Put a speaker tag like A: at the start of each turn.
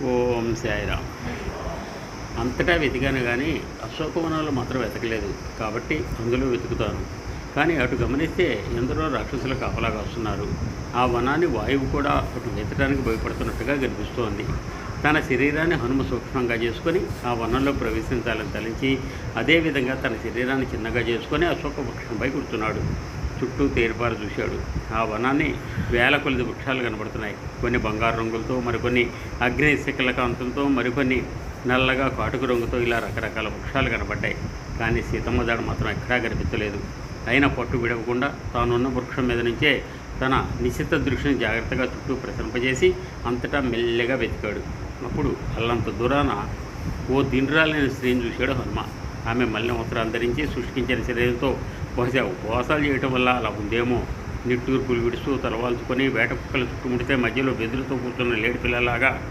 A: ఓం సాయిరామ్. అంతటా వెతికాను కానీ అశోకవనంలో మాత్రం వెతకలేదు. కాబట్టి అందులో వెతుకుతాను. కానీ అటు గమనిస్తే ఎందరో రాక్షసులు కాపలాగా వస్తున్నారు. ఆ వనాన్ని వాయువు కూడా అటు వెతకడానికి భయపడుతున్నట్టుగా కనిపిస్తోంది. తన శరీరాన్ని హనుమ సూక్ష్మంగా చేసుకొని ఆ వనంలో ప్రవేశించాలని తలంచి అదేవిధంగా తన శరీరాన్ని చిన్నగా చేసుకొని అశోక వృక్షంపై కూర్చున్నాడు. చుట్టూ తేరిపారు చూశాడు. ఆ వనాన్ని వేల కొలది వృక్షాలు కనబడుతున్నాయి. కొన్ని బంగారు రంగులతో, మరికొన్ని అగ్ని శిఖల కాంతంతో, మరికొన్ని నల్లగా కాటుక రంగుతో, ఇలా రకరకాల వృక్షాలు కనబడ్డాయి. కానీ సీతమ్మ జాడ మాత్రం ఎక్కడా కనిపించలేదు. అయినా పట్టు విడవకుండా తానున్న వృక్షం మీద నుంచే తన నిశిత దృష్టిని జాగ్రత్తగా చుట్టూ ప్రసరింపజేసి అంతటా మెల్లగా వెతికాడు. అప్పుడు అల్లంత దూరాన ఓ దిండ్రాలైన స్త్రీని చూశాడు హనుమ. ఆమె మల్లె వస్త్రాలు ధరించి శుష్కించిన శరీరంతో బహుశా ఉపవాసాలు చేయటం వల్ల అలా ఉందేమో నిట్టూర్పులు విడుస్తూ తలవాల్చుకొని వేట కుక్కలు చుట్టుముడితే మధ్యలో బెదురుతో కూర్చున్న లేడి పిల్లలాగా